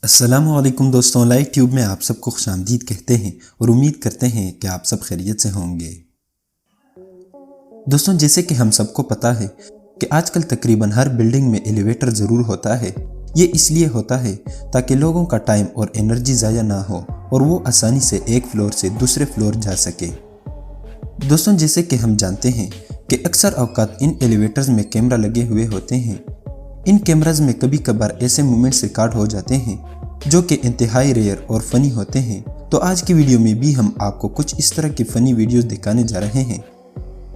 अस्सलामुअलैकुम दोस्तों, live tube में आप सबको खुशामदीद कहते हैं और उम्मीद करते हैं कि आप सब खैरियत से होंगे। दोस्तों, जैसे कि हम सबको पता है कि आजकल तकरीबन हर बिल्डिंग में एलिवेटर ज़रूर होता है। ये इसलिए होता है ताकि लोगों का टाइम और एनर्जी ज़ाया ना हो और वो आसानी से एक फ्लोर से दूसरे फ्लोर जा सके। दोस्तों, जैसे कि हम जानते हैं कि अक्सर औकात इन एलिवेटर्स में कैमरा लगे हुए होते हैं। इन कैमराज में कभी कभार ऐसे मोमेंट्स रिकॉर्ड हो जाते हैं जो कि इंतहाई रेयर और फ़नी होते हैं। तो आज की वीडियो में भी हम आपको कुछ इस तरह की फ़नी वीडियोस दिखाने जा रहे हैं।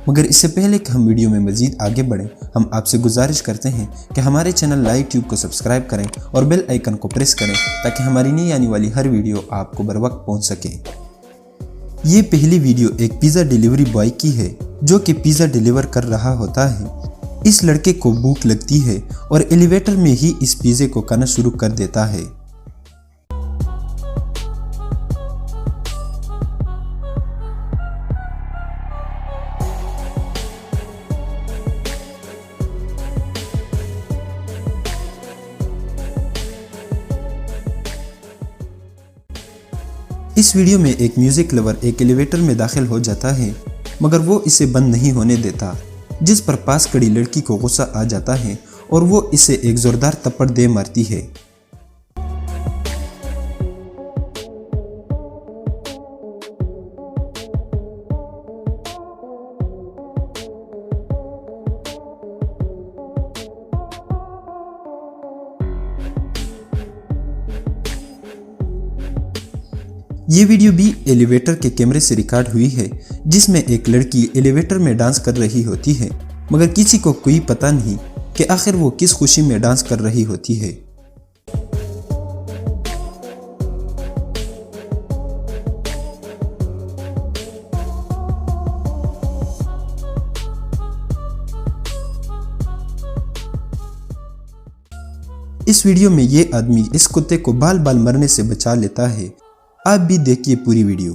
मगर इससे पहले कि हम वीडियो में मज़ीद आगे बढ़ें, हम आपसे गुजारिश करते हैं कि हमारे चैनल लाइव ट्यूब को सब्सक्राइब करें और बेल आइकन को प्रेस करें ताकि हमारी नई आने वाली हर वीडियो आपको बर वक्त पहुँच सके। ये पहली वीडियो एक पिज़्ज़ा डिलीवरी बॉय की है जो कि पिज़्ज़ा डिलीवर कर रहा होता है। इस लड़के को भूख लगती है और एलिवेटर में ही इस पिज़्ज़े को खाना शुरू कर देता है। इस वीडियो में एक म्यूजिक लवर एक एलिवेटर में दाखिल हो जाता है मगर वो इसे बंद नहीं होने देता, जिस पर पास खड़ी लड़की को गुस्सा आ जाता है और वो इसे एक जोरदार थप्पड़ दे मारती है। ये वीडियो भी एलिवेटर के कैमरे से रिकॉर्ड हुई है जिसमें एक लड़की एलिवेटर में डांस कर रही होती है मगर किसी को कोई पता नहीं कि आखिर वो किस खुशी में डांस कर रही होती है। इस वीडियो में ये आदमी इस कुत्ते को बाल बाल मरने से बचा लेता है। आप भी देखिए पूरी वीडियो।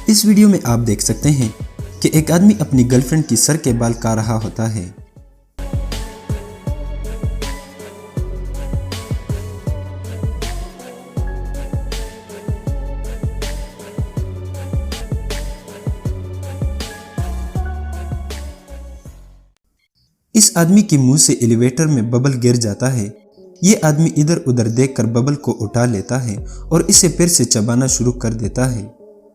इस वीडियो में आप देख सकते हैं कि एक आदमी अपनी गर्लफ्रेंड की सर के बाल काट रहा होता है। इस आदमी के मुंह से एलिवेटर में बबल गिर जाता है। ये आदमी इधर उधर देखकर बबल को उठा लेता है और इसे फिर से चबाना शुरू कर देता है,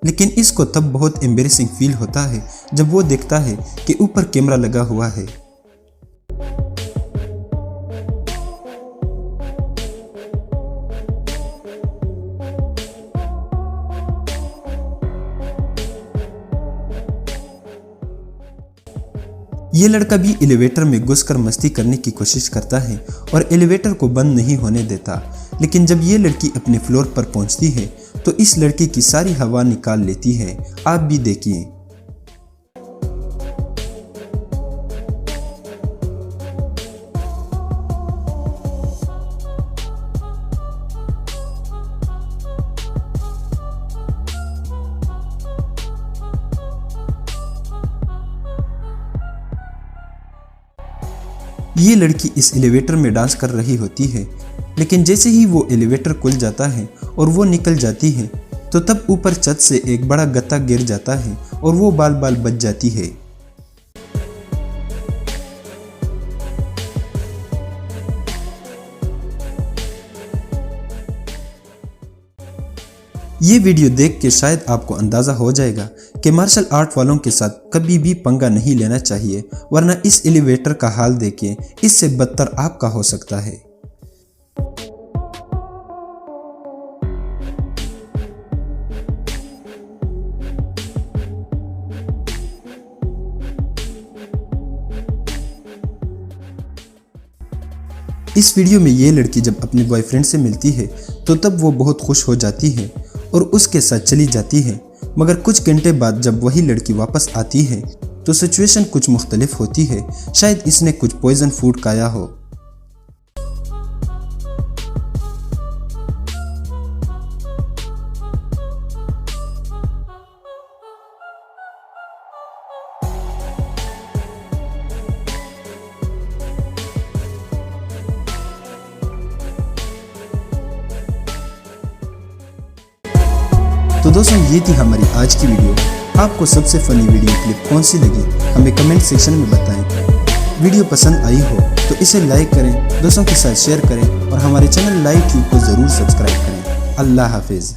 लेकिन इसको तब बहुत एम्बैरेसिंग फील होता है जब वो देखता है कि ऊपर कैमरा लगा हुआ है। ये लड़का भी एलिवेटर में घुसकर मस्ती करने की कोशिश करता है और एलिवेटर को बंद नहीं होने देता, लेकिन जब ये लड़की अपने फ्लोर पर पहुंचती है तो इस लड़की की सारी हवा निकाल लेती है। आप भी देखिए। ये लड़की इस एलिवेटर में डांस कर रही होती है, लेकिन जैसे ही वो एलिवेटर खुल जाता है और वो निकल जाती है तो तब ऊपर छत से एक बड़ा गत्ता गिर जाता है और वो बाल बाल बच जाती है। ये वीडियो देख के शायद आपको अंदाज़ा हो जाएगा कि मार्शल आर्ट वालों के साथ कभी भी पंगा नहीं लेना चाहिए, वरना इस एलिवेटर का हाल देखिए, इससे बदतर आपका हो सकता है। इस वीडियो में ये लड़की जब अपने बॉयफ्रेंड से मिलती है तो तब वो बहुत खुश हो जाती है और उसके साथ चली जाती है, मगर कुछ घंटे बाद जब वही लड़की वापस आती है तो सिचुएशन कुछ मुख्तलिफ होती है। शायद इसने कुछ पॉइजन फूड खाया हो। दोस्तों ये थी हमारी आज की वीडियो। आपको सबसे फनी वीडियो क्लिप कौन सी लगी हमें कमेंट सेक्शन में बताएं। वीडियो पसंद आई हो तो इसे लाइक करें, दोस्तों के साथ शेयर करें और हमारे चैनल लाइव ट्यूब को ज़रूर सब्सक्राइब करें। अल्लाह हाफिज़।